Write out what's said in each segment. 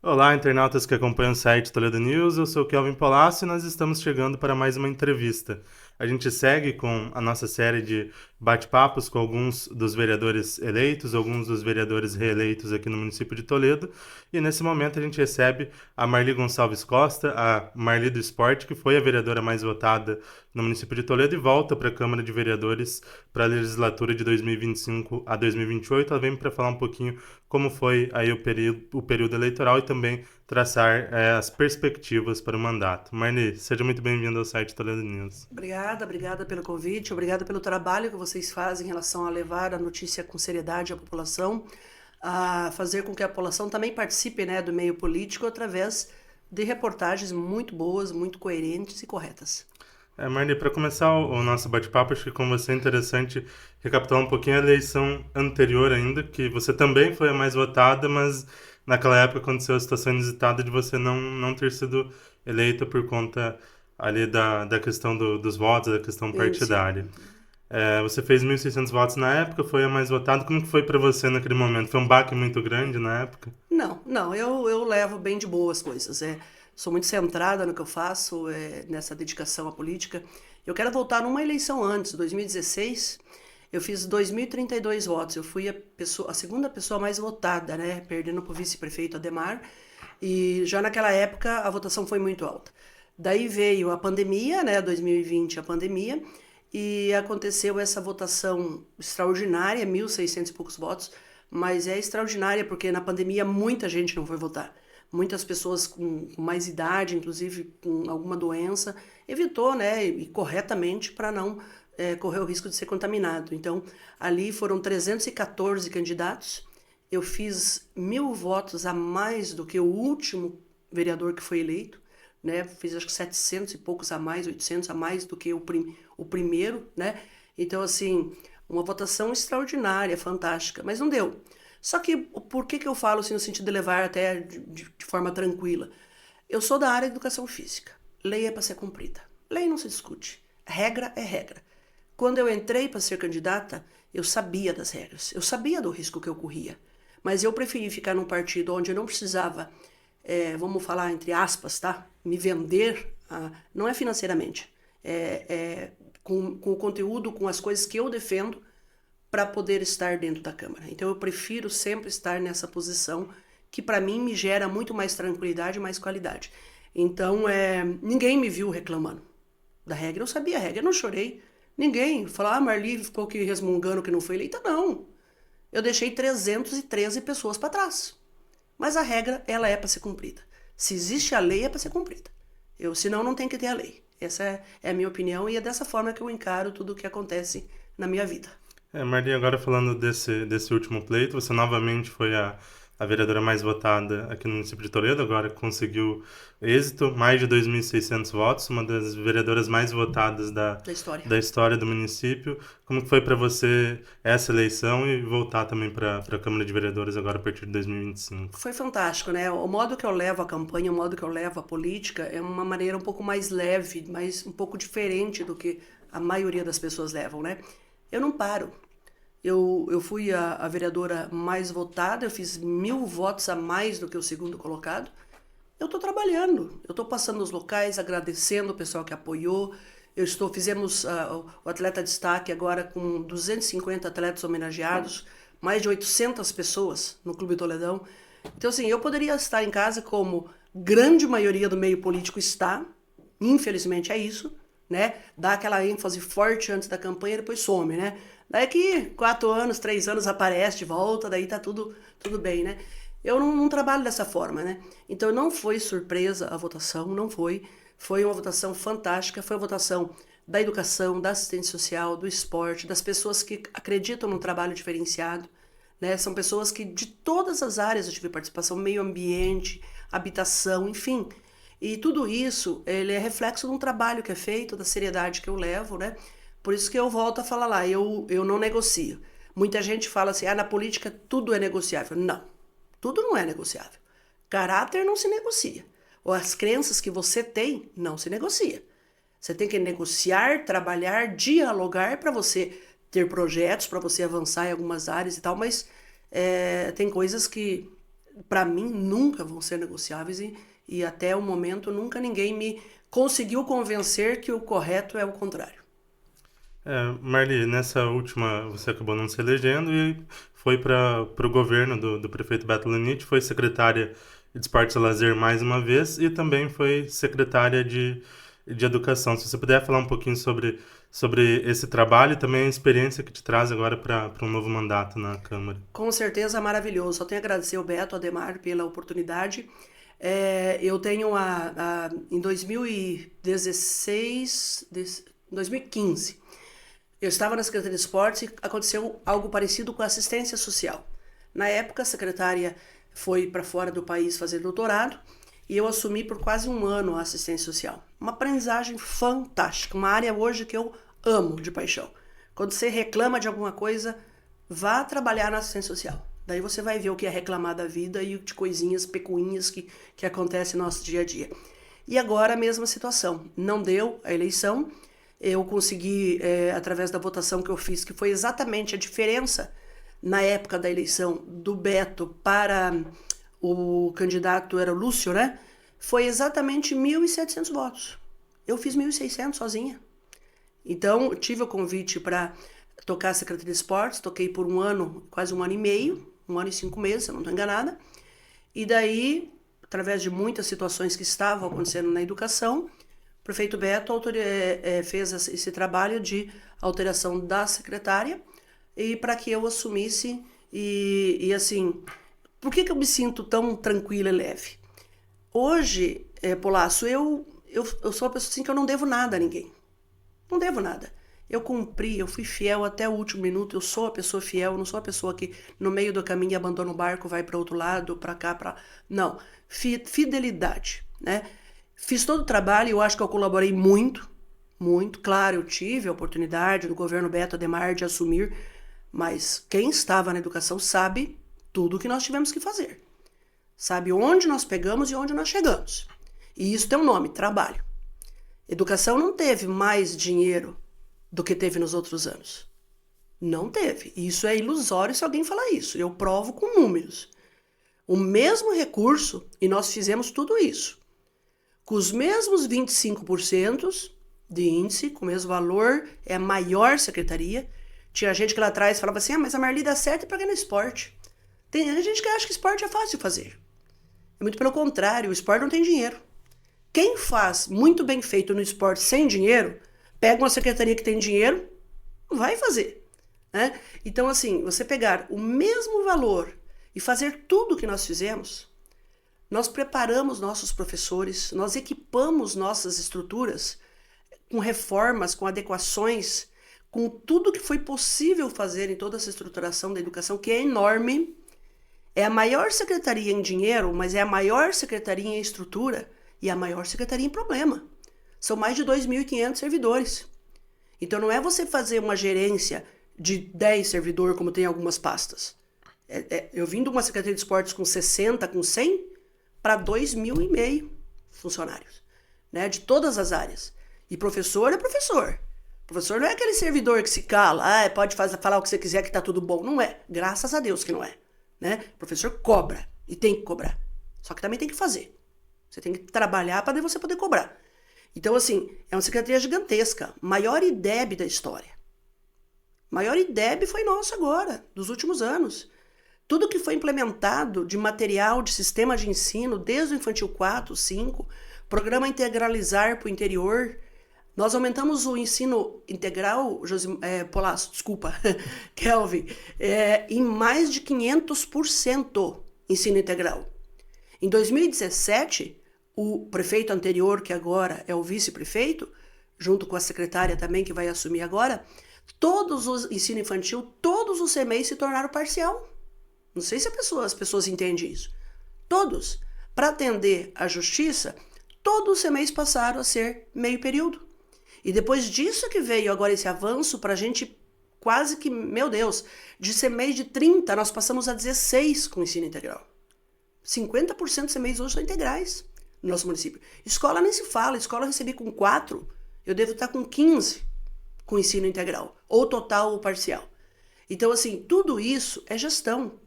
Olá, internautas que acompanham o site Toledo News, eu sou o Kelvin Polassi e nós estamos chegando para mais uma entrevista. A gente segue com a nossa série de bate-papos com alguns dos vereadores eleitos, alguns dos vereadores reeleitos aqui no município de Toledo, e nesse momento a gente recebe a Marli Gonçalves Costa, a Marli do Esporte, que foi a vereadora mais votada no município de Toledo e volta para a Câmara de Vereadores para a legislatura de 2025 a 2028. Ela vem para falar um pouquinho como foi aí o período eleitoral e também traçar as perspectivas para o mandato. Marli, seja muito bem-vindo ao site Toledo News. Obrigada pelo convite, obrigada pelo trabalho que vocês fazem em relação a levar a notícia com seriedade à população, a fazer com que a população também participe, né, do meio político através de reportagens muito boas, muito coerentes e corretas. Marli, para começar o nosso bate-papo, acho que com você é interessante recapitular um pouquinho a eleição anterior ainda, que você também foi a mais votada, mas naquela época aconteceu a situação inusitada de você não ter sido eleita por conta ali da questão dos votos, da questão Sim, sim. partidária. Você fez 1.600 votos na época, foi a mais votada. Como que foi para você naquele momento? Foi um baque muito grande na época? Não, eu levo bem de boa as coisas. Sou muito centrada no que eu faço, nessa dedicação à política. Eu quero voltar numa eleição antes, 2016. Eu fiz 2.032 votos. Eu fui a segunda pessoa mais votada, né? Perdendo para o vice-prefeito Ademar. E já naquela época a votação foi muito alta. Daí veio a pandemia, né? 2020, a pandemia. E aconteceu essa votação extraordinária, 1.600 e poucos votos, mas é extraordinária porque na pandemia muita gente não foi votar. Muitas pessoas com mais idade, inclusive com alguma doença, evitou, né, e corretamente, para não correr o risco de ser contaminado. Então, ali foram 314 candidatos. Eu fiz 1.000 votos a mais do que o último vereador que foi eleito, né? Fiz acho que 700 e poucos a mais, 800 a mais do que o primeiro, né? Então, assim, uma votação extraordinária, fantástica, mas não deu. Só que por que eu falo assim no sentido de levar até de forma tranquila? Eu sou da área de educação física. Lei é para ser cumprida. Lei não se discute. Regra é regra. Quando eu entrei para ser candidata, eu sabia das regras. Eu sabia do risco que eu corria. Mas eu preferi ficar num partido onde eu não precisava, vamos falar entre aspas, tá? Me vender, não é financeiramente, com o conteúdo, com as coisas que eu defendo, para poder estar dentro da Câmara. Então eu prefiro sempre estar nessa posição que para mim me gera muito mais tranquilidade e mais qualidade. Então ninguém me viu reclamando da regra. Eu sabia a regra, eu não chorei. Ninguém falou, Marli ficou aqui resmungando que não foi eleita. Não. Eu deixei 313 pessoas para trás. Mas a regra, ela é para ser cumprida. Se existe a lei, é para ser cumprida. Senão, não tem que ter a lei. Essa é a minha opinião e é dessa forma que eu encaro tudo o que acontece na minha vida. Marli, agora falando desse último pleito, você novamente foi a vereadora mais votada aqui no município de Toledo, agora conseguiu êxito, mais de 2.600 votos, uma das vereadoras mais votadas Da história. da história do município. Como que foi para você essa eleição e voltar também para a Câmara de Vereadores agora a partir de 2025? Foi fantástico, né? O modo que eu levo a campanha, o modo que eu levo a política é uma maneira um pouco mais leve, mas um pouco diferente do que a maioria das pessoas levam, né? Eu não paro. Eu fui a vereadora mais votada, eu fiz 1.000 votos a mais do que o segundo colocado. Eu estou trabalhando, eu estou passando nos locais, agradecendo o pessoal que apoiou. Fizemos o Atleta Destaque agora com 250 atletas homenageados, mais de 800 pessoas no Clube Toledão. Então, assim, eu poderia estar em casa como grande maioria do meio político está, infelizmente é isso, né? Dá aquela ênfase forte antes da campanha e depois some, né? Daí que 4 anos, 3 anos aparece de volta, daí tá tudo bem, né? Eu não trabalho dessa forma, né? Então não foi surpresa a votação, não foi. Foi uma votação fantástica, foi a votação da educação, da assistência social, do esporte, das pessoas que acreditam num trabalho diferenciado, né? São pessoas que de todas as áreas eu tive participação, meio ambiente, habitação, enfim. E tudo isso, ele é reflexo de um trabalho que é feito, da seriedade que eu levo, né? Por isso que eu volto a falar lá, eu não negocio. Muita gente fala assim, na política tudo é negociável. Não, tudo não é negociável. Caráter não se negocia. Ou as crenças que você tem não se negocia. Você tem que negociar, trabalhar, dialogar para você ter projetos, para você avançar em algumas áreas e tal, mas tem coisas que para mim, nunca vão ser negociáveis e até o momento nunca ninguém me conseguiu convencer que o correto é o contrário. Marli, nessa última você acabou não se elegendo e foi para o governo do prefeito Beto Lanich, foi secretária de Esportes e Lazer mais uma vez e também foi secretária de Educação. Se você puder falar um pouquinho sobre esse trabalho e também a experiência que te traz agora para um novo mandato na Câmara. Com certeza, maravilhoso. Só tenho a agradecer ao Beto, ao Ademar pela oportunidade. Eu tenho em 2016, 2015, eu estava na Secretaria de Esportes e aconteceu algo parecido com a assistência social. Na época, a secretária foi para fora do país fazer doutorado e eu assumi por quase um ano a assistência social. Uma aprendizagem fantástica, uma área hoje que eu amo de paixão. Quando você reclama de alguma coisa, vá trabalhar na assistência social. Daí você vai ver o que é reclamar da vida e de coisinhas, pecuinhas que acontecem no nosso dia a dia. E agora a mesma situação. Não deu a eleição, eu consegui, através da votação que eu fiz, que foi exatamente a diferença na época da eleição do Beto para o candidato, era o Lúcio, né? Foi exatamente 1.700 votos. Eu fiz 1.600 sozinha. Então, tive o convite para tocar a Secretaria de Esportes, toquei por um ano, quase um ano e meio, 1 ano e 5 meses, se eu não estou enganada. E daí, através de muitas situações que estavam acontecendo na educação, o prefeito Beto fez esse trabalho de alteração da secretária e para que eu assumisse e assim, por que eu me sinto tão tranquila e leve? Hoje, Polasso, eu sou uma pessoa assim que eu não devo nada a ninguém. Não devo nada. Eu cumpri, eu fui fiel até o último minuto, eu sou a pessoa fiel, não sou a pessoa que no meio do caminho abandona o barco, vai para outro lado, para cá, para... Não, fidelidade, né? Fiz todo o trabalho e eu acho que eu colaborei muito, muito. Claro, eu tive a oportunidade do governo Beto Ademar de assumir, mas quem estava na educação sabe tudo o que nós tivemos que fazer. Sabe onde nós pegamos e onde nós chegamos. E isso tem um nome, trabalho. Educação não teve mais dinheiro do que teve nos outros anos. Não teve. Isso é ilusório se alguém falar isso. Eu provo com números. O mesmo recurso, e nós fizemos tudo isso. Com os mesmos 25% de índice, com o mesmo valor, é a maior secretaria. Tinha gente que lá atrás falava assim, mas a Marli dá certo para ganhar no esporte. Tem gente que acha que esporte é fácil fazer. É muito pelo contrário, o esporte não tem dinheiro. Quem faz muito bem feito no esporte sem dinheiro, pega uma secretaria que tem dinheiro, vai fazer. Né? Então, assim, você pegar o mesmo valor e fazer tudo o que nós fizemos, nós preparamos nossos professores, nós equipamos nossas estruturas com reformas, com adequações, com tudo que foi possível fazer em toda essa estruturação da educação, que é enorme. É a maior secretaria em dinheiro, mas é a maior secretaria em estrutura e a maior secretaria em problema. São mais de 2.500 servidores. Então não é você fazer uma gerência de 10 servidores, como tem algumas pastas. Eu vim de uma secretaria de esportes com 60, com 100, para 2.500 funcionários, né, de todas as áreas. E professor é professor. Professor não é aquele servidor que se cala, pode falar o que você quiser que está tudo bom. Não é. Graças a Deus que não é. Né? Professor cobra e tem que cobrar. Só que também tem que fazer. Você tem que trabalhar para você poder cobrar. Então, assim, é uma secretaria gigantesca. Maior IDEB da história. Maior IDEB foi nosso agora, dos últimos anos. Tudo que foi implementado de material, de sistema de ensino, desde o infantil 4, 5, programa integralizar para o interior. Nós aumentamos o ensino integral, Kelvin, em mais de 500% ensino integral. Em 2017, o prefeito anterior, que agora é o vice-prefeito, junto com a secretária também, que vai assumir agora, todos os ensino infantil, todos os CMEIs se tornaram parcial. Não sei se as pessoas entendem isso. Todos. Para atender a justiça, todos os CMEIs passaram a ser meio período. E depois disso que veio agora esse avanço para a gente quase que, meu Deus, de CMEI de 30, nós passamos a 16 com ensino integral. 50% dos CMEIs hoje são integrais no nosso município. Escola nem se fala, escola eu recebi com 4, eu devo estar com 15 com ensino integral, ou total ou parcial. Então, assim, tudo isso é gestão.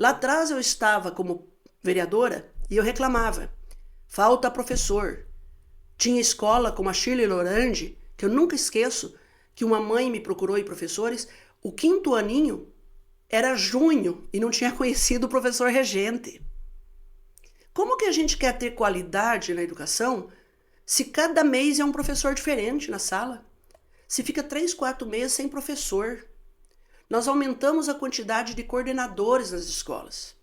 Lá atrás eu estava como vereadora e eu reclamava. Falta professor. Tinha escola como a Shirley Lorandi, que eu nunca esqueço, que uma mãe me procurou e professores, o 5º aninho era junho e não tinha conhecido o professor regente. Como que a gente quer ter qualidade na educação se cada mês é um professor diferente na sala? Se fica 3, 4 meses sem professor? Nós aumentamos a quantidade de coordenadores nas escolas.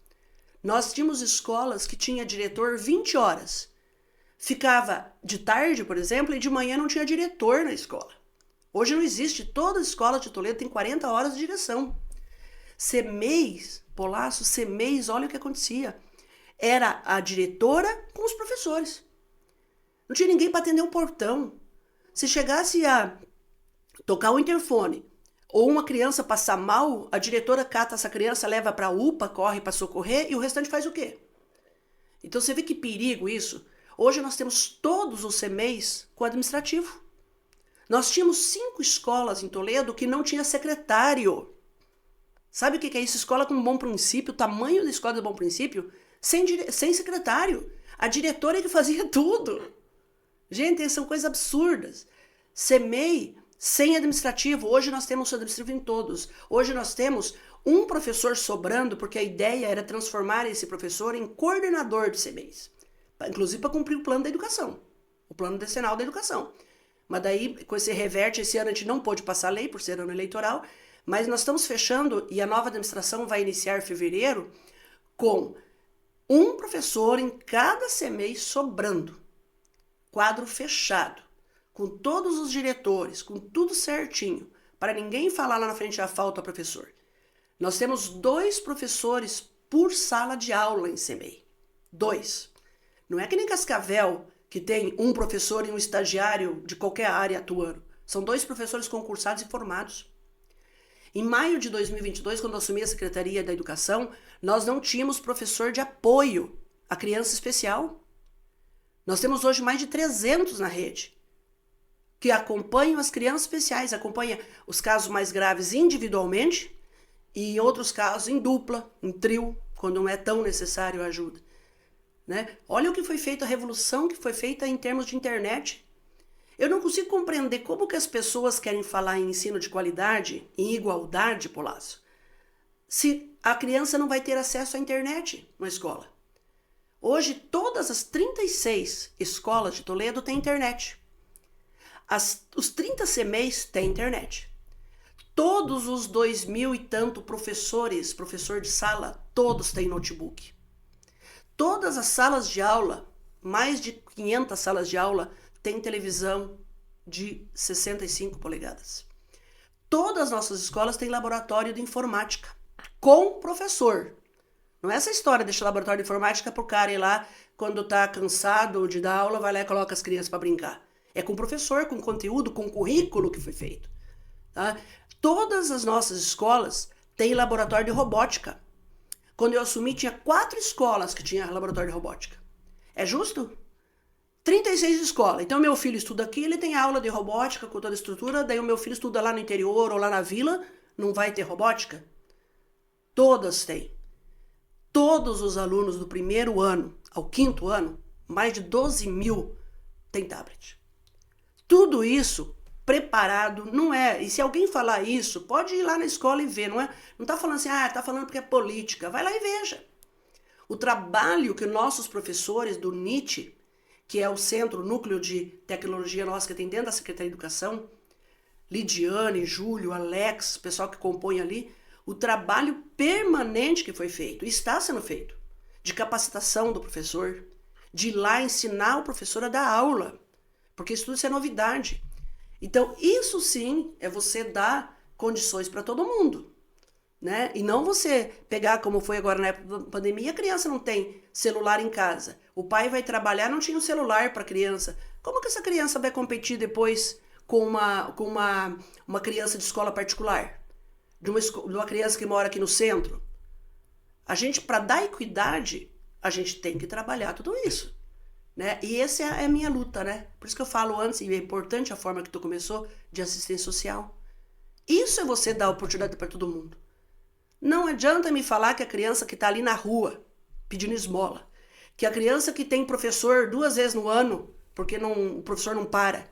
Nós tínhamos escolas que tinha diretor 20 horas. Ficava de tarde, por exemplo, e de manhã não tinha diretor na escola. Hoje não existe. Toda a escola de Toledo tem 40 horas de direção. CEMEIs, Polaço, CEMEIs, olha o que acontecia. Era a diretora com os professores. Não tinha ninguém para atender o portão. Se chegasse a tocar o interfone ou uma criança passar mal, a diretora cata essa criança, leva para a UPA, corre para socorrer e o restante faz o quê? Então você vê que perigo isso. Hoje nós temos todos os CEMEIs com administrativo. Nós tínhamos 5 escolas em Toledo que não tinha secretário. Sabe o que é isso? Escola com bom princípio, o tamanho da escola de bom princípio, sem secretário. A diretora é que fazia tudo. Gente, são coisas absurdas. CEMEI sem administrativo. Hoje nós temos administrativo em todos. Hoje nós temos um professor sobrando, porque a ideia era transformar esse professor em coordenador de CEMEIs. Inclusive para cumprir o plano da educação. O plano decenal da educação. Mas daí, com esse reverte, esse ano a gente não pôde passar a lei, por ser ano eleitoral, mas nós estamos fechando, e a nova administração vai iniciar em fevereiro, com um professor em cada CEMEI sobrando. Quadro fechado, com todos os diretores, com tudo certinho, para ninguém falar lá na frente a falta professor. Nós temos 2 professores por sala de aula em CEMEI. 2. Não é que nem Cascavel, que tem um professor e um estagiário de qualquer área atuando. São 2 professores concursados e formados. Em maio de 2022, quando eu assumi a Secretaria da Educação, nós não tínhamos professor de apoio à criança especial. Nós temos hoje mais de 300 na rede, que acompanham as crianças especiais, acompanham os casos mais graves individualmente e em outros casos em dupla, em trio, quando não é tão necessário a ajuda. Né? Olha o que foi feito, a revolução que foi feita em termos de internet. Eu não consigo compreender como que as pessoas querem falar em ensino de qualidade, em igualdade, Polaço, se a criança não vai ter acesso à internet na escola. Hoje, todas as 36 escolas de Toledo têm internet. Os 30 CEMEIs têm internet. Todos os 2.000 e tanto professores, professor de sala, todos têm notebook. Todas as salas de aula, mais de 500 salas de aula, têm televisão de 65 polegadas. Todas as nossas escolas têm laboratório de informática, com professor. Não é essa história de deixar laboratório de informática para o cara ir lá, quando está cansado de dar aula, vai lá e coloca as crianças para brincar. É com professor, com conteúdo, com currículo que foi feito. Tá? Todas as nossas escolas têm laboratório de robótica. Quando eu assumi, tinha 4 escolas que tinham laboratório de robótica. É justo? 36 escolas. Então, meu filho estuda aqui, ele tem aula de robótica com toda a estrutura, daí o meu filho estuda lá no interior ou lá na vila, não vai ter robótica? Todas têm. Todos os alunos do 1º ano ao 5º ano, mais de 12.000 têm tablet. Tudo isso preparado, não é. E se alguém falar isso, pode ir lá na escola e ver, não é? Não está falando assim, tá falando porque é política. Vai lá e veja. O trabalho que nossos professores do NIT, que é o centro, o núcleo de tecnologia nossa que tem dentro da Secretaria de Educação, Lidiane, Júlio, Alex, o pessoal que compõe ali, o trabalho permanente que foi feito, está sendo feito, de capacitação do professor, de ir lá ensinar o professor a dar aula, porque isso tudo é novidade. Então, isso sim é você dar condições para todo mundo, né? E não você pegar, como foi agora na época da pandemia, a criança não tem celular em casa. O pai vai trabalhar, não tinha um celular para a criança. Como que essa criança vai competir depois com uma criança de escola particular? De uma criança que mora aqui no centro? A gente, para dar equidade, a gente tem que trabalhar tudo isso. Né? E essa é a minha luta, né? Por isso que eu falo antes, e é importante a forma que tu começou, de assistência social. Isso é você dar oportunidade para todo mundo. Não adianta me falar que a criança que está ali na rua pedindo esmola, que a criança que tem professor 2 vezes no ano, porque o professor não para,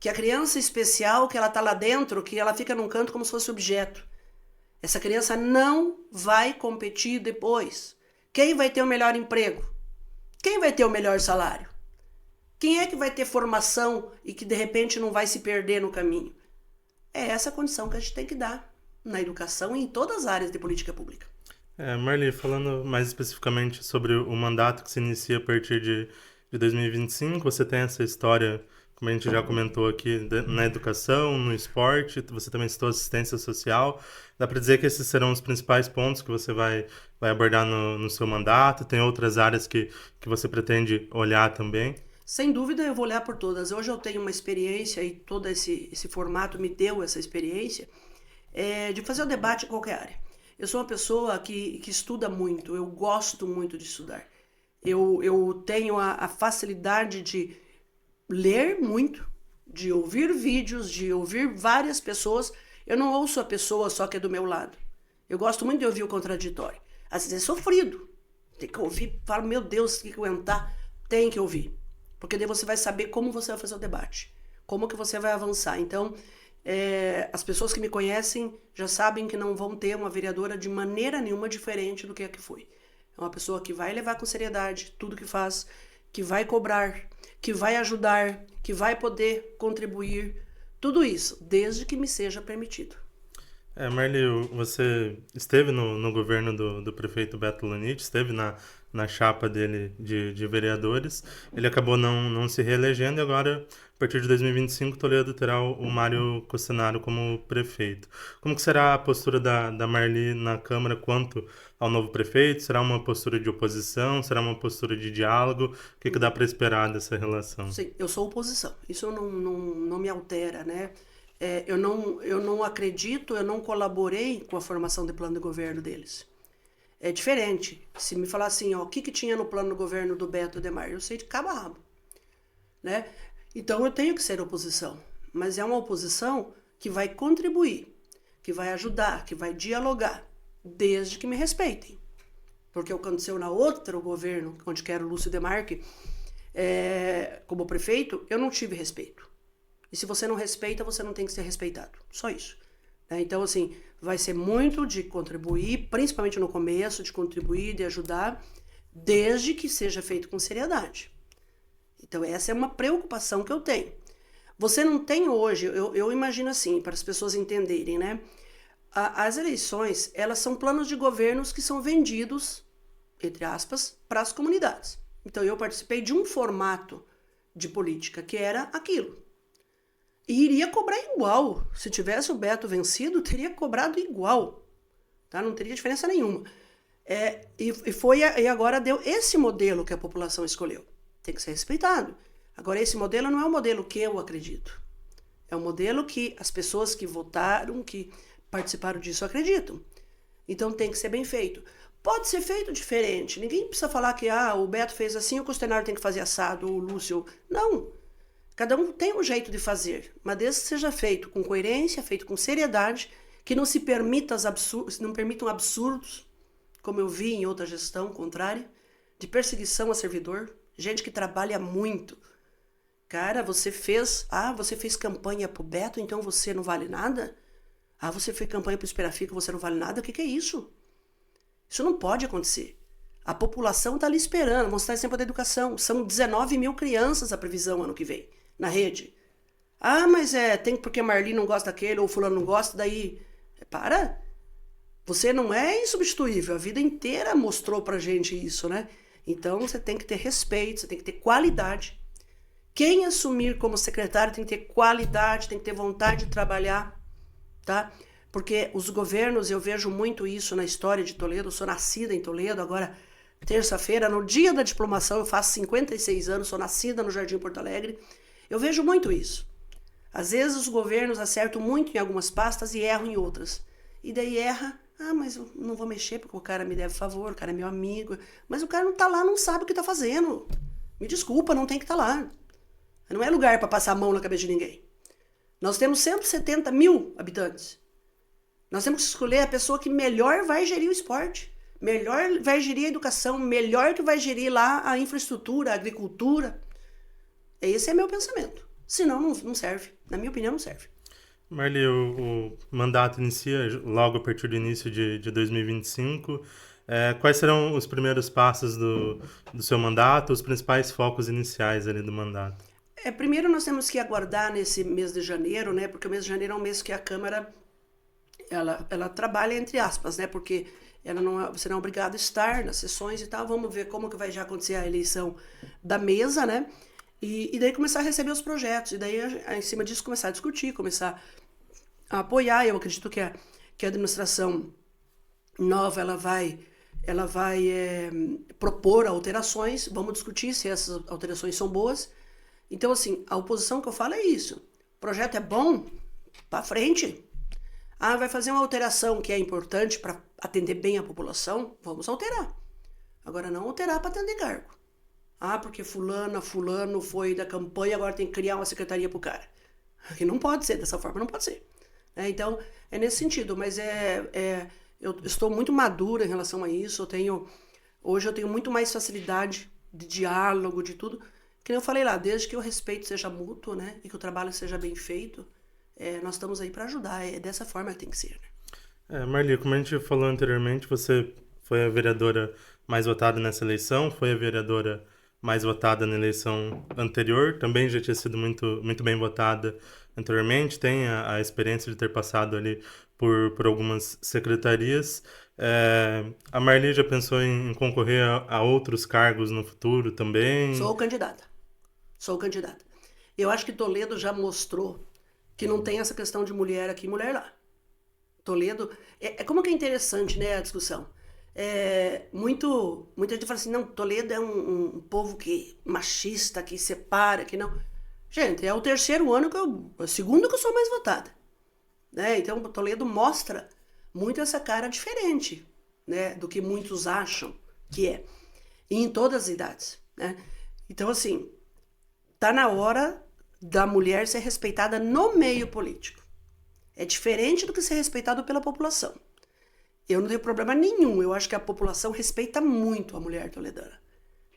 que a criança especial, que ela está lá dentro, que ela fica num canto como se fosse objeto. Essa criança não vai competir depois. Quem vai ter o melhor emprego? Quem vai ter o melhor salário? Quem é que vai ter formação e que de repente não vai se perder no caminho? É essa a condição que a gente tem que dar na educação e em todas as áreas de política pública. Marli, falando mais especificamente sobre o mandato que se inicia a partir de 2025, você tem essa história, como a gente já comentou aqui, na educação, no esporte, você também citou assistência social. Dá para dizer que esses serão os principais pontos que você vai abordar no seu mandato? Tem outras áreas que você pretende olhar também? Sem dúvida, eu vou olhar por todas. Hoje eu tenho uma experiência e todo esse formato me deu essa experiência de fazer o debate em qualquer área. Eu sou uma pessoa que estuda muito, eu gosto muito de estudar. Eu tenho a facilidade de ler muito, de ouvir vídeos, de ouvir várias pessoas. Eu não ouço a pessoa só que é do meu lado. Eu gosto muito de ouvir o contraditório. Às vezes é sofrido. Tem que ouvir, falo, meu Deus, tem que aguentar. Tem que ouvir. Porque daí você vai saber como você vai fazer o debate. Como que você vai avançar. Então, as pessoas que me conhecem já sabem que não vão ter uma vereadora de maneira nenhuma diferente do que a que foi. É uma pessoa que vai levar com seriedade tudo que faz, que vai cobrar, que vai ajudar, que vai poder contribuir. Tudo isso, desde que me seja permitido. Marli, você esteve no governo do prefeito Beto Lanich, esteve na chapa dele de vereadores. Ele acabou não se reelegendo e agora, a partir de 2025, Toledo terá o Mário Cossenaro como prefeito. Como que será a postura da Marli na Câmara quanto ao novo prefeito? Será uma postura de oposição? Será uma postura de diálogo? O que dá para esperar dessa relação? Sim, eu sou oposição. Isso não me altera, né? Eu não acredito, eu não colaborei com a formação do plano de governo deles. É diferente. Se me falar assim, ó, o que tinha no plano de governo do Beto Ademar, eu sei de cabo a rabo, né? Então eu tenho que ser oposição, mas é uma oposição que vai contribuir, que vai ajudar, que vai dialogar, desde que me respeitem. Porque aconteceu na outro governo, onde que era o Lúcio Demarque, como prefeito, eu não tive respeito. E se você não respeita, você não tem que ser respeitado. Só isso. Então, assim, vai ser muito de contribuir, principalmente no começo, de contribuir, de ajudar, desde que seja feito com seriedade. Então, essa é uma preocupação que eu tenho. Você não tem hoje, eu imagino assim, para as pessoas entenderem, né? As eleições, elas são planos de governos que são vendidos, entre aspas, para as comunidades. Então, eu participei de um formato de política que era aquilo. E iria cobrar igual. Se tivesse o Beto vencido, teria cobrado igual. Tá? Não teria diferença nenhuma. E agora deu esse modelo que a população escolheu. Tem que ser respeitado. Agora, esse modelo não é o modelo que eu acredito. É o modelo que as pessoas que votaram, que participaram disso, acreditam. Então, tem que ser bem feito. Pode ser feito diferente. Ninguém precisa falar que o Beto fez assim, o Cossenaro tem que fazer assado, ou o Lúcio... Não. Cada um tem um jeito de fazer, mas desde que seja feito com coerência, feito com seriedade, que não se permita não permitam absurdos, como eu vi em outra gestão contrária, de perseguição a servidor, gente que trabalha muito. Cara, você fez campanha pro Beto, então você não vale nada? Você fez campanha pro Esperafica, você não vale nada? O que é isso? Isso não pode acontecer. A população está ali esperando, vão estar sempre da educação. São 19 mil crianças a previsão ano que vem, na rede. Mas tem porque Marli não gosta daquele, ou fulano não gosta, daí... Para! Você não é insubstituível, a vida inteira mostrou pra gente isso, né? Então você tem que ter respeito, você tem que ter qualidade. Quem assumir como secretário tem que ter qualidade, tem que ter vontade de trabalhar, tá? Porque os governos, eu vejo muito isso na história de Toledo, eu sou nascida em Toledo, agora... Terça-feira, no dia da diplomação, eu faço 56 anos, sou nascida no Jardim Porto Alegre. Eu vejo muito isso. Às vezes os governos acertam muito em algumas pastas e erram em outras. E daí erra, mas eu não vou mexer porque o cara me deve favor, o cara é meu amigo. Mas o cara não tá lá, não sabe o que tá fazendo. Me desculpa, não tem que estar lá. Não é lugar para passar a mão na cabeça de ninguém. Nós temos 170 mil habitantes. Nós temos que escolher a pessoa que melhor vai gerir o esporte, melhor vai gerir a educação, melhor que vai gerir lá a infraestrutura, a agricultura. Esse é meu pensamento. Senão não serve. Na minha opinião, não serve. Marli, o mandato inicia logo a partir do início de 2025. Quais serão os primeiros passos do seu mandato, os principais focos iniciais ali do mandato? Primeiro nós temos que aguardar nesse mês de janeiro, né? Porque o mês de janeiro é um mês que a Câmara ela trabalha entre aspas, né? Porque você não é obrigado a estar nas sessões e tal. Vamos ver como que vai já acontecer a eleição da mesa, né? E daí começar a receber os projetos. E daí, em cima disso, começar a discutir, começar a apoiar. Eu acredito que a administração nova, ela vai propor alterações. Vamos discutir se essas alterações são boas. Então, assim, a oposição que eu falo é isso. O projeto é bom, para frente. Vai fazer uma alteração que é importante para atender bem a população, vamos alterar. Agora, não alterar para atender cargo. Porque fulano foi da campanha, agora tem que criar uma secretaria pro cara. Que não pode ser, dessa forma não pode ser. Então, é nesse sentido, mas eu estou muito madura em relação a isso. Hoje eu tenho muito mais facilidade de diálogo, de tudo. Que eu falei lá, desde que o respeito seja mútuo, né? E que o trabalho seja bem feito, nós estamos aí para ajudar. É dessa forma que tem que ser, né? Marli, como a gente falou anteriormente, você foi a vereadora mais votada nessa eleição, foi a vereadora mais votada na eleição anterior, também já tinha sido muito, muito bem votada anteriormente, tem a experiência de ter passado ali por algumas secretarias. A Marli já pensou em concorrer a outros cargos no futuro também? Sou candidata. Eu acho que Toledo já mostrou que não tem essa questão de mulher aqui e mulher lá. Toledo, como que é interessante, né, a discussão. Muita gente fala assim, não, Toledo é um povo machista, que separa, que não. Gente, é o segundo que eu sou mais votada. Né? Então, Toledo mostra muito essa cara diferente, né, do que muitos acham que é. E em todas as idades, né? Então, assim, tá na hora da mulher ser respeitada no meio político. É diferente do que ser respeitado pela população. Eu não tenho problema nenhum. Eu acho que a população respeita muito a mulher toledana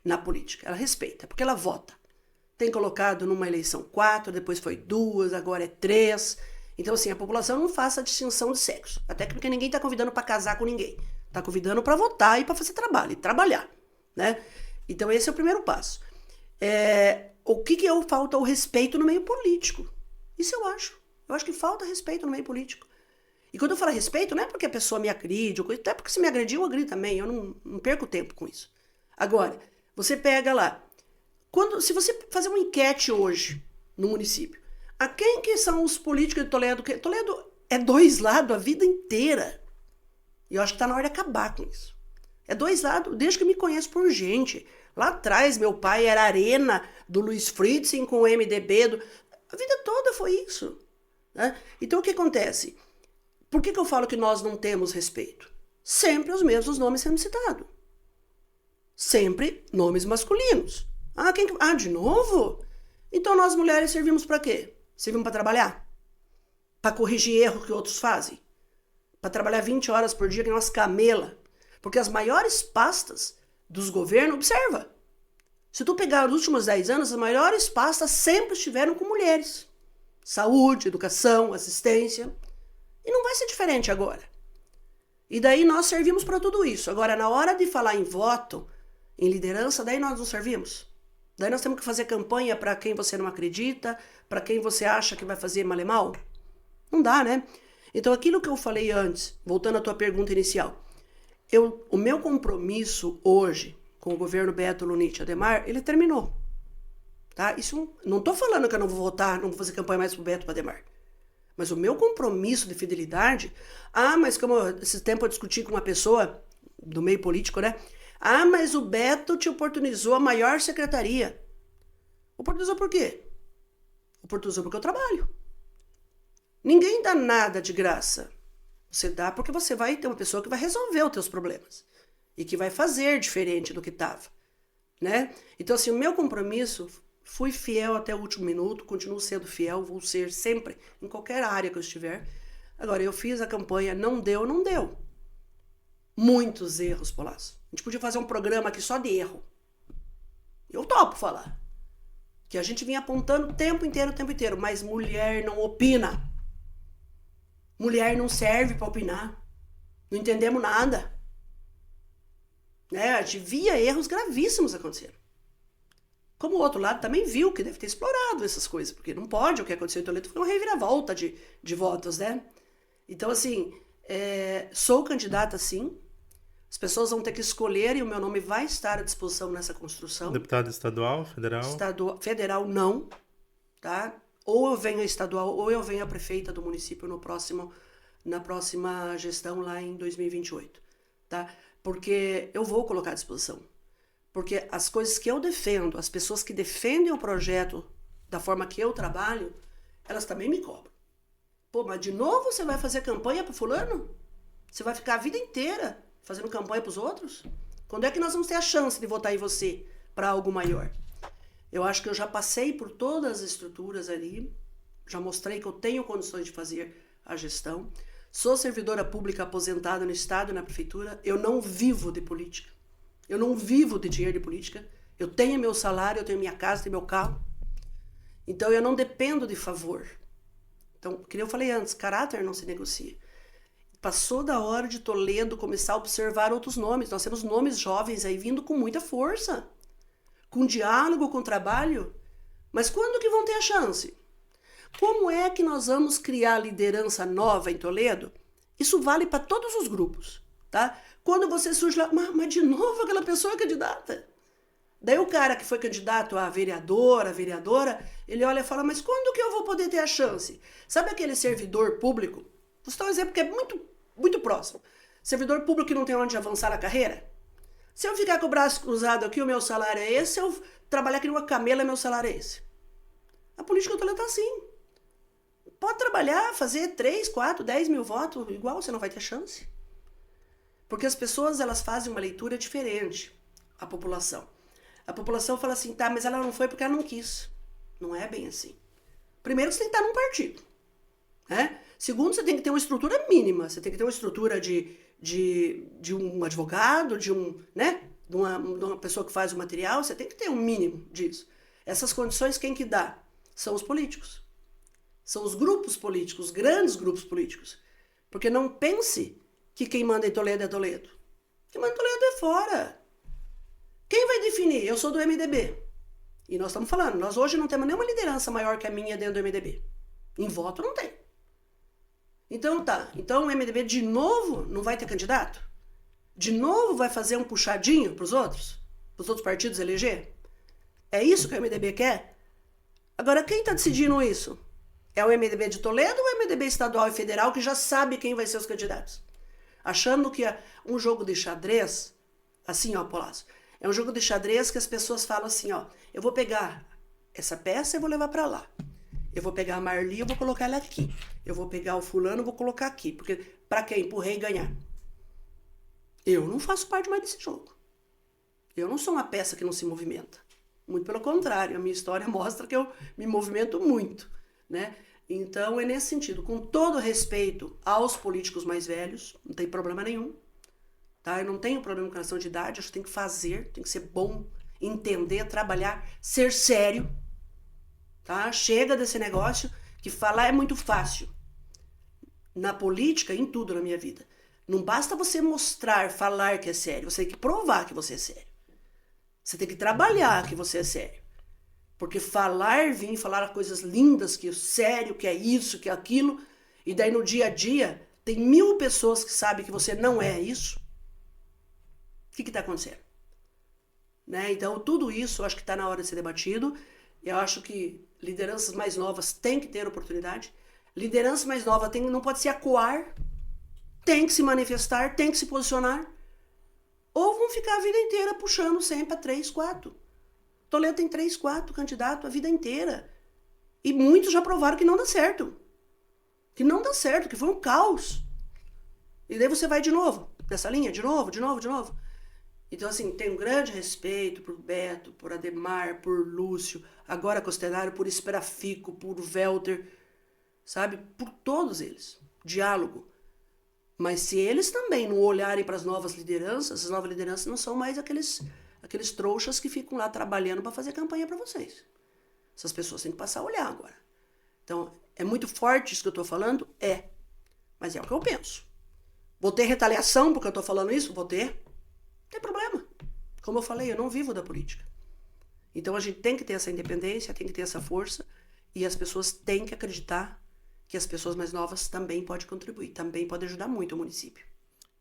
na política. Ela respeita, porque ela vota. Tem colocado numa eleição 4, depois foi 2, agora é 3. Então, assim, a população não faça distinção de sexo. Até porque ninguém está convidando para casar com ninguém. Está convidando para votar e para fazer trabalho, e trabalhar, né? Então, esse é o primeiro passo. O que falta? O respeito no meio político. Isso eu acho. Eu acho que falta respeito no meio político. E quando eu falo respeito, não é porque a pessoa me agride, até porque se me agredir, eu agrido também. Eu não perco tempo com isso. Agora, você pega lá. Se você fazer uma enquete hoje no município, a quem que são os políticos de Toledo? Toledo é 2 lados a vida inteira. E eu acho que está na hora de acabar com isso. É 2 lados, desde que me conheço por gente. Lá atrás, meu pai era arena do Luiz Fritzen com o MDB. A vida toda foi isso. Né? Então, o que acontece? Por que eu falo que nós não temos respeito? Sempre os mesmos nomes sendo citados. Sempre nomes masculinos. De novo? Então, nós mulheres servimos para quê? Servimos para trabalhar? Para corrigir erros que outros fazem? Para trabalhar 20 horas por dia que nós camela? Porque as maiores pastas dos governos, observa, se tu pegar os últimos 10 anos, as maiores pastas sempre estiveram com mulheres. Saúde, educação, assistência. E não vai ser diferente agora. E daí nós servimos para tudo isso. Agora, na hora de falar em voto, em liderança, daí nós não servimos. Daí nós temos que fazer campanha para quem você não acredita, para quem você acha que vai fazer mal e mal. Não dá, né? Então, aquilo que eu falei antes, voltando à tua pergunta inicial, o meu compromisso hoje com o governo Beto Lunite Adhemar, ele terminou. Tá? Isso, não estou falando que eu não vou votar, não vou fazer campanha mais pro Beto Adhemar. Mas o meu compromisso de fidelidade... mas como esse tempo eu discuti com uma pessoa do meio político, né? Mas o Beto te oportunizou a maior secretaria. Oportunizou por quê? Oportunizou porque eu trabalho. Ninguém dá nada de graça. Você dá porque você vai ter uma pessoa que vai resolver os teus problemas. E que vai fazer diferente do que estava. Né? Então, assim, o meu compromisso... Fui fiel até o último minuto, continuo sendo fiel, vou ser sempre, em qualquer área que eu estiver, Agora, eu fiz a campanha, não deu, não deu. Muitos erros, Polasso. A gente podia fazer um programa aqui só de erro. Eu topo falar. Que a gente vinha apontando o tempo inteiro, mas mulher não opina. Mulher não serve para opinar. Não entendemos nada. A gente via erros gravíssimos acontecendo. Como o outro lado também viu que deve ter explorado essas coisas, porque não pode, o que aconteceu em Toledo foi uma reviravolta de votos, né? Então, assim, sou candidata sim, as pessoas vão ter que escolher e o meu nome vai estar à disposição nessa construção. Deputado estadual, federal? Federal não, tá? Ou eu venho a estadual, ou eu venho a prefeita do município na próxima gestão lá em 2028, tá? Porque eu vou colocar à disposição. Porque as coisas que eu defendo, as pessoas que defendem o projeto da forma que eu trabalho, elas também me cobram. Pô, mas de novo você vai fazer campanha para fulano? Você vai ficar a vida inteira fazendo campanha para os outros? Quando é que nós vamos ter a chance de votar em você para algo maior? Eu acho que eu já passei por todas as estruturas ali, já mostrei que eu tenho condições de fazer a gestão. Sou servidora pública aposentada no Estado e na Prefeitura. Eu não vivo de política. Eu não vivo de dinheiro de política. Eu tenho meu salário, eu tenho minha casa, tenho meu carro. Então eu não dependo de favor. Então, como eu falei antes, caráter não se negocia. Passou da hora de Toledo começar a observar outros nomes. Nós temos nomes jovens aí vindo com muita força, com diálogo, com trabalho. Mas quando que vão ter a chance? Como é que nós vamos criar liderança nova em Toledo? Isso vale para todos os grupos, tá? Quando você surge lá, mas de novo aquela pessoa é candidata. Daí o cara que foi candidato a vereadora, ele olha e fala, mas quando que eu vou poder ter a chance? Sabe aquele servidor público? Vou citar um exemplo que é muito próximo. Servidor público que não tem onde avançar na carreira? Se eu ficar com o braço cruzado aqui, o meu salário é esse. Se eu trabalhar aqui numa camela, meu salário é esse. A política toda tá assim. Pode trabalhar, fazer 3, 4, 10 mil votos, igual você não vai ter chance. Porque as pessoas, elas fazem uma leitura diferente, a população. A população fala assim, tá, mas ela não foi porque ela não quis. Não é bem assim. Primeiro, você tem que estar num partido, né? Segundo, você tem que ter uma estrutura mínima. Você tem que ter uma estrutura de um advogado, de uma pessoa que faz o material. Você tem que ter um mínimo disso. Essas condições, quem que dá? São os políticos. São os grupos políticos, os grandes grupos políticos. Porque não pense que quem manda em Toledo é Toledo. Quem manda em Toledo é fora. Quem vai definir? Eu sou do MDB. E nós estamos falando, nós hoje não temos nenhuma liderança maior que a minha dentro do MDB. Em voto não tem. Então tá, então o MDB de novo não vai ter candidato? De novo vai fazer um puxadinho para os outros partidos eleger? É isso que o MDB quer? Agora quem está decidindo isso? É o MDB de Toledo ou o MDB estadual e federal que já sabe quem vai ser os candidatos? Achando que é um jogo de xadrez, assim ó, Polasso, é um jogo de xadrez que as pessoas falam assim, ó, eu vou pegar essa peça e vou levar para lá. Eu vou pegar a Marli, eu vou colocar ela aqui. Eu vou pegar o fulano, eu vou colocar aqui. Porque para quem? Pro rei ganhar. Eu não faço parte mais desse jogo. Eu não sou uma peça que não se movimenta. Muito pelo contrário, a minha história mostra que eu me movimento muito, né? Então é nesse sentido, com todo respeito aos políticos mais velhos, não tem problema nenhum, tá? Eu não tenho problema com questão de idade, acho que tem que fazer, tem que ser bom, entender, trabalhar, ser sério. Tá? Chega desse negócio que falar é muito fácil. Na política, em tudo na minha vida. Não basta você mostrar, falar que é sério. Você tem que provar que você é sério. Você tem que trabalhar que você é sério. Porque vir falar coisas lindas, que é sério, que é isso, que é aquilo, e daí no dia a dia tem 1000 pessoas que sabem que você não é isso. O que está acontecendo? Né? Então tudo isso eu acho que está na hora de ser debatido. Eu acho que lideranças mais novas têm que ter oportunidade. Liderança mais nova não pode se acuar, tem que se manifestar, tem que se posicionar. Ou vão ficar a vida inteira puxando sempre para 3, 4. Toledo tem 3, 4 candidatos a vida inteira. E muitos já provaram que não dá certo. Que não dá certo, que foi um caos. E daí você vai de novo, nessa linha, de novo. Então, assim, tenho um grande respeito por Beto, por Ademar, por Lúcio, agora Costelário, por Esperafico, por Welter, sabe? Por todos eles. diálogo. Mas se eles também não olharem para as novas lideranças não são mais aqueles trouxas que ficam lá trabalhando para fazer campanha para vocês. Essas pessoas têm que passar a olhar agora. Então, é muito forte isso que eu estou falando? É. Mas é o que eu penso. Vou ter retaliação porque eu estou falando isso? Vou ter. Não tem problema. Como eu falei, eu não vivo da política. Então, a gente tem que ter essa independência, tem que ter essa força, e as pessoas têm que acreditar que as pessoas mais novas também podem contribuir, também podem ajudar muito o município.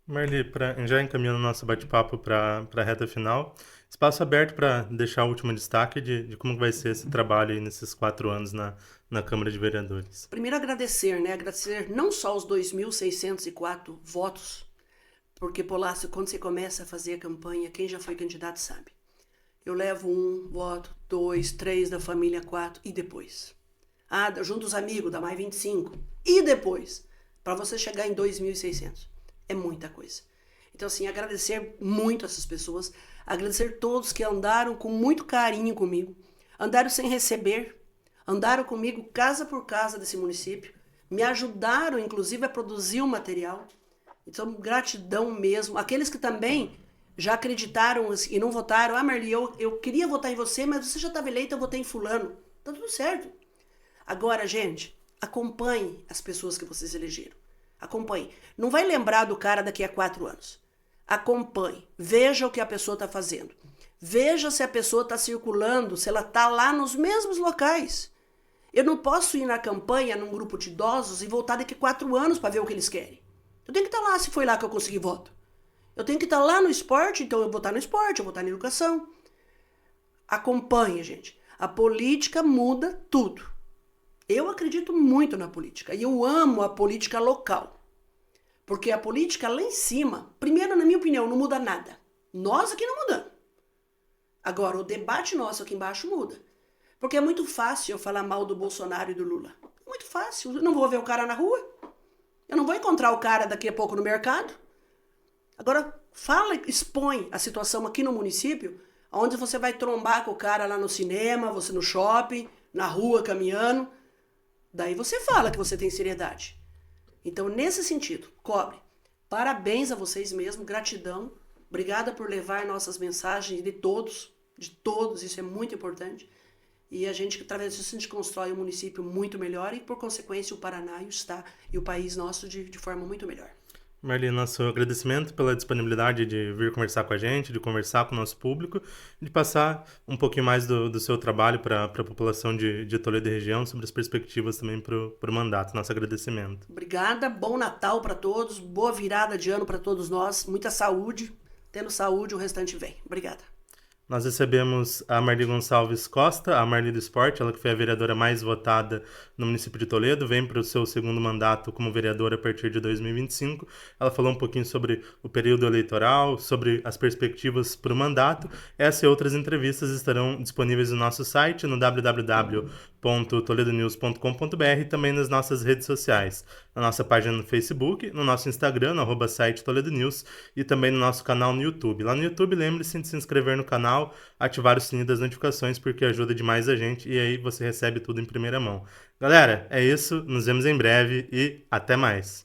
Marli, já encaminhando o nosso bate-papo para a reta final, espaço aberto para deixar o último destaque de como vai ser esse trabalho aí nesses 4 anos na Câmara de Vereadores. Primeiro agradecer, né? Agradecer não só os 2.604 votos, porque, Polácio, quando você começa a fazer a campanha, quem já foi candidato sabe. Eu levo 1 voto, 2, 3 da família, 4, e depois? Junto os amigos, dá mais 25. E depois? Para você chegar em 2.600. É muita coisa. Então, assim, agradecer muito essas pessoas, agradecer todos que andaram com muito carinho comigo, andaram sem receber, andaram comigo casa por casa desse município, me ajudaram, inclusive, a produzir o material. Então, gratidão mesmo. Aqueles que também já acreditaram e não votaram, Marli, eu queria votar em você, mas você já estava eleita, eu votei em fulano. Tá tudo certo. Agora, gente, acompanhe as pessoas que vocês elegeram. Acompanhe. Não vai lembrar do cara daqui a 4 anos. Acompanhe. Veja o que a pessoa está fazendo. Veja se a pessoa está circulando, se ela está lá nos mesmos locais. Eu não posso ir na campanha num grupo de idosos e voltar daqui a 4 anos para ver o que eles querem. Eu tenho que estar lá se foi lá que eu consegui voto. Eu tenho que estar lá no esporte, então eu vou estar no esporte, eu vou estar na educação. Acompanhe, gente. A política muda tudo. Eu acredito muito na política e eu amo a política local. Porque a política lá em cima, primeiro, na minha opinião, não muda nada. Nós aqui não mudamos. Agora, o debate nosso aqui embaixo muda. Porque é muito fácil eu falar mal do Bolsonaro e do Lula. Muito fácil. Eu não vou ver o cara na rua. Eu não vou encontrar o cara daqui a pouco no mercado. Agora, expõe a situação aqui no município, onde você vai trombar com o cara lá no cinema, você no shopping, na rua, caminhando. Daí você fala que você tem seriedade. Então, nesse sentido, cobre. Parabéns a vocês mesmo, gratidão. Obrigada por levar nossas mensagens de todos, isso é muito importante. E a gente, através disso, a gente constrói um município muito melhor e, por consequência, o Paraná e o Estado e o país nosso de forma muito melhor. Marli, nosso agradecimento pela disponibilidade de vir conversar com a gente, de conversar com o nosso público, de passar um pouquinho mais do seu trabalho para a população de Toledo e região, sobre as perspectivas também para o mandato. Nosso agradecimento. Obrigada, bom Natal para todos, boa virada de ano para todos nós, muita saúde. Tendo saúde, o restante vem. Obrigada. Nós recebemos a Marli Gonçalves Costa, a Marli do Esporte, ela que foi a vereadora mais votada no município de Toledo, vem para o seu segundo mandato como vereadora a partir de 2025. Ela falou um pouquinho sobre o período eleitoral, sobre as perspectivas para o mandato. Essa e outras entrevistas estarão disponíveis no nosso site, no www.toledonews.com.br e também nas nossas redes sociais, na nossa página no Facebook, no nosso Instagram, no @site Toledo News, e também no nosso canal no YouTube. Lá no YouTube, lembre-se de se inscrever no canal, ativar o sininho das notificações, porque ajuda demais a gente e aí você recebe tudo em primeira mão. Galera, é isso, nos vemos em breve e até mais!